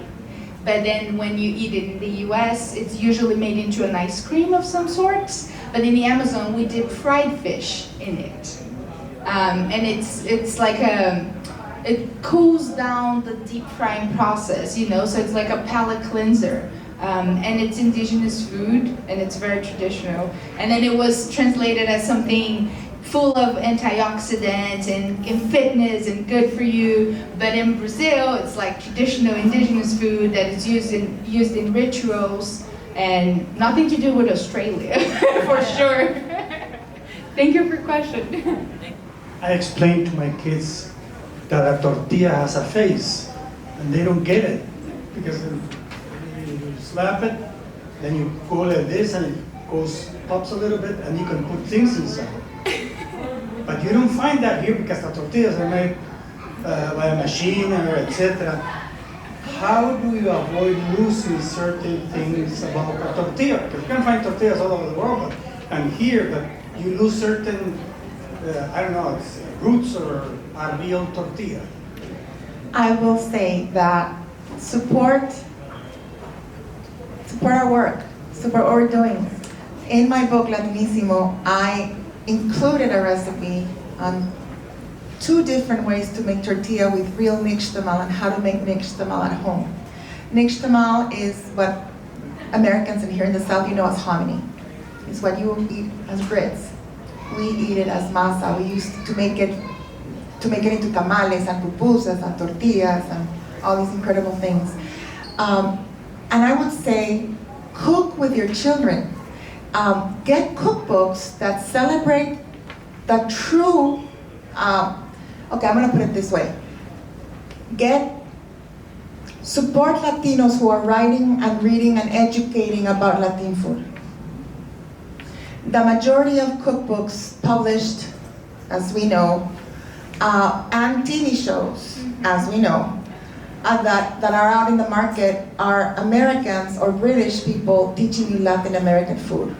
But then when you eat it in the U.S., it's usually made into an ice cream of some sorts. But in the Amazon, we dip fried fish in it, and it's like it cools down the deep frying process, you know. So it's like a palate cleanser. And it's indigenous food, and it's very traditional. And then it was translated as something full of antioxidants and fitness and good for you. But in Brazil, it's like traditional indigenous food that is used in rituals, and nothing to do with Australia, for sure. Thank you for your question. I explained to my kids that a tortilla has a face, and they don't get it, because you slap it, then you go like this, and it pops a little bit, and you can put things inside. But you don't find that here, because the tortillas are made by a machine or etc. How do you avoid losing certain things about a tortilla? Because you can find tortillas all over the world, and here, but you lose certain, I don't know, it's roots or a real tortilla. I will say that support our work, support what we're doing. In my book, Latinissimo, I included a recipe on 2 different ways to make tortilla with real nixtamal and how to make nixtamal at home. Nixtamal is what Americans in here in the South, you know as hominy. It's what you eat as grits. We eat it as masa. We used to make it into tamales and pupusas and tortillas and all these incredible things. And I would say, cook with your children. Get cookbooks that celebrate the true, okay, I'm gonna put it this way. Support Latinos who are writing and reading and educating about Latin food. The majority of cookbooks published, as we know, and TV shows, as we know, that are out in the market are Americans or British people teaching you Latin American food.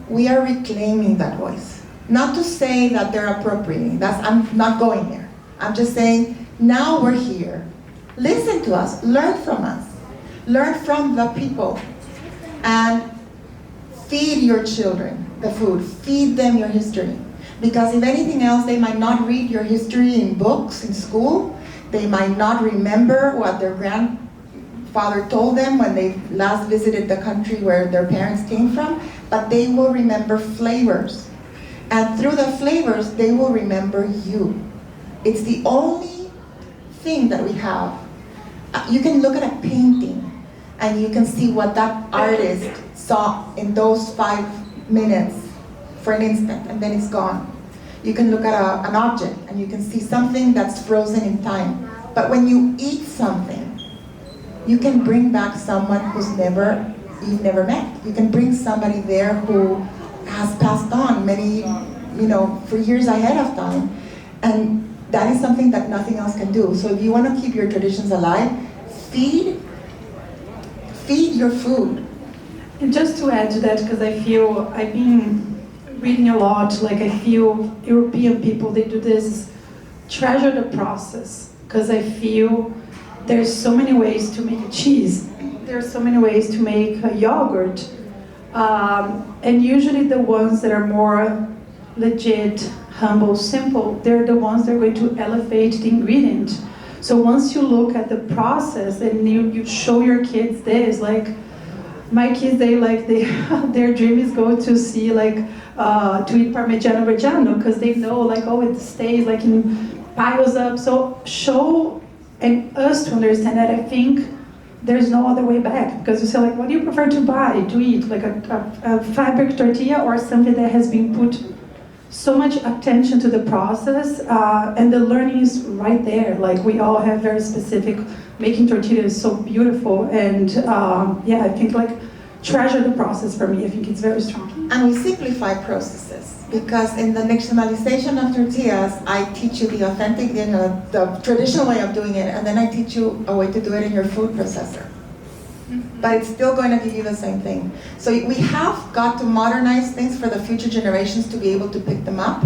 We are reclaiming that voice. Not to say that they're appropriating, I'm not going there. I'm just saying, now we're here. Listen to us, learn from us. Learn from the people. And feed your children the food, feed them your history. Because if anything else, they might not read your history in books, in school. They might not remember what their grandfather told them when they last visited the country where their parents came from, but they will remember flavors. And through the flavors, they will remember you. It's the only thing that we have. You can look at a painting and you can see what that artist saw in those 5 minutes for an instant, and then it's gone. You can look at an object and you can see something that's frozen in time. But when you eat something, you can bring back someone you've never met. You can bring somebody there who has passed on many, for years ahead of time. And that is something that nothing else can do. So if you want to keep your traditions alive, feed your food. And just to add to that, because I feel I've been reading a lot, like I feel European people, they do this, treasure the process, because I feel there's so many ways to make a cheese. There's so many ways to make a yogurt. And usually the ones that are more legit, humble, simple, they're the ones that are going to elevate the ingredient. So once you look at the process and you show your kids this, like, my kids, their dream is go to see to eat Parmigiano Reggiano because they know oh, it stays in piles up. So show and us to understand that I think there's no other way back, because you say what do you prefer to buy, to eat, a fabric tortilla or something that has been put so much attention to the process, and the learning is right there. We all have very specific, making tortillas is so beautiful, and I think treasure the process for me. I think it's very strong. And we simplify processes, because in the nixtamalization of tortillas, I teach you the authentic, the traditional way of doing it, and then I teach you a way to do it in your food processor. But it's still going to give you the same thing. So we have got to modernize things for the future generations to be able to pick them up,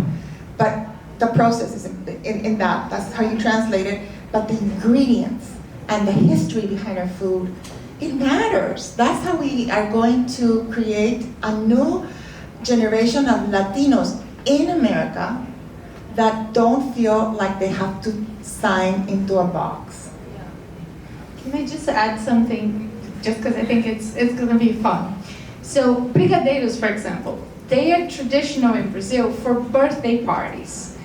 but the process is in that. That's how you translate it. But the ingredients and the history behind our food, it matters. That's how we are going to create a new generation of Latinos in America that don't feel like they have to sign into a box. Can I just add something, just because I think it's going to be fun. So brigadeiros, for example, they are traditional in Brazil for birthday parties.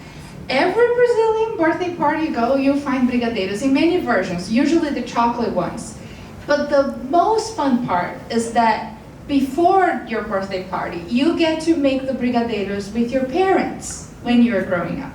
Every Brazilian birthday party you go, you'll find brigadeiros in many versions, usually the chocolate ones. But the most fun part is that before your birthday party, you get to make the brigadeiros with your parents when you're growing up.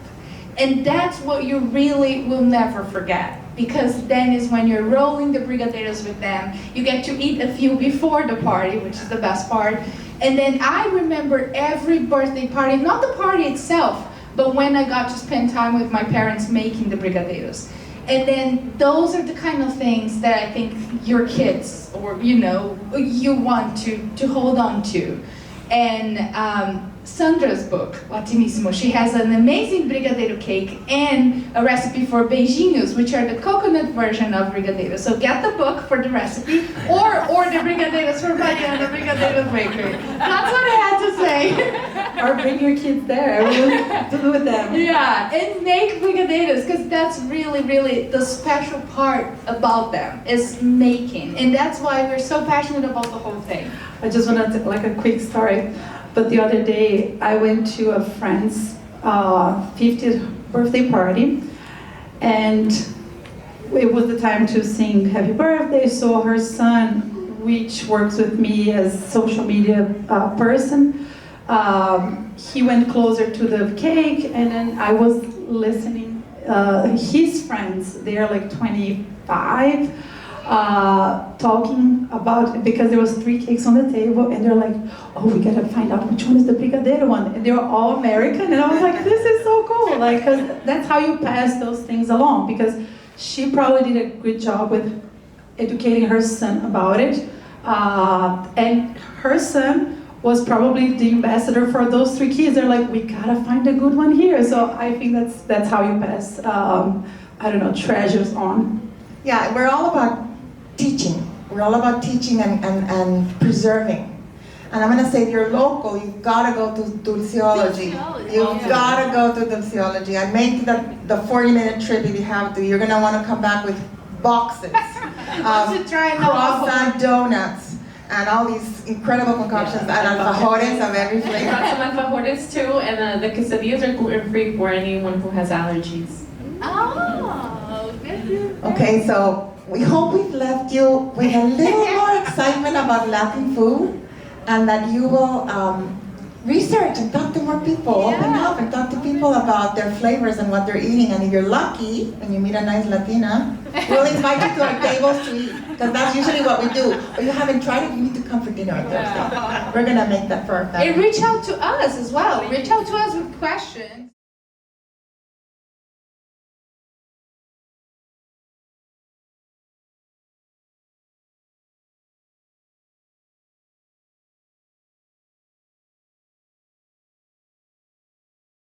And that's what you really will never forget, because then is when you're rolling the brigadeiros with them. You get to eat a few before the party, which is the best part. And then I remember every birthday party, not the party itself, but when I got to spend time with my parents making the brigadeiros. And then those are the kind of things that I think your kids, or you want to hold on to. And Sandra's book, Latinissimo, she has an amazing brigadeiro cake and a recipe for beijinhos, which are the coconut version of brigadeiro. So get the book for the recipe, or the brigadeiros from Mariana, Brigadeiro Bakery. That's what I had to say. Or bring your kids there, to do with them. Yeah, and make brigadeiros, because that's really, really the special part about them, is making. And that's why we're so passionate about the whole thing. I just want to a quick story. But the other day, I went to a friend's 50th birthday party, and it was the time to sing happy birthday, so her son, which works with me as social media person, he went closer to the cake, and then I was listening. His friends, they are 25, talking about, because there was 3 cakes on the table, and they're like, oh, we gotta find out which one is the brigadeiro one, and they were all American, and I was like, this is so cool, because that's how you pass those things along, because she probably did a good job with educating her son about it, and her son was probably the ambassador for those 3 kids. They're like, we gotta find a good one here. So I think that's how you pass, treasures on. Yeah, we're all about teaching. We're all about teaching and preserving. And I'm gonna say, if you're local, you've gotta go to Dulceology. You've gotta go to Dulceology. I made the 40-minute trip if you have to. You're gonna wanna come back with boxes of croissant donuts and all these incredible concoctions and alfajores of every flavor. I brought some alfajores too, and the quesadillas are gluten-free for anyone who has allergies. Oh, good. Okay, so we hope we've left you with a little more excitement about Latin food, and that you will research and talk to more people, open up and talk to people about their flavors and what they're eating. And if you're lucky and you meet a nice Latina, we'll invite you to our tables to eat, because that's usually what we do. But you haven't tried it, you need to come for dinner on Thursday. We're gonna make that for our family. And reach out to us as well. Reach out to us with questions.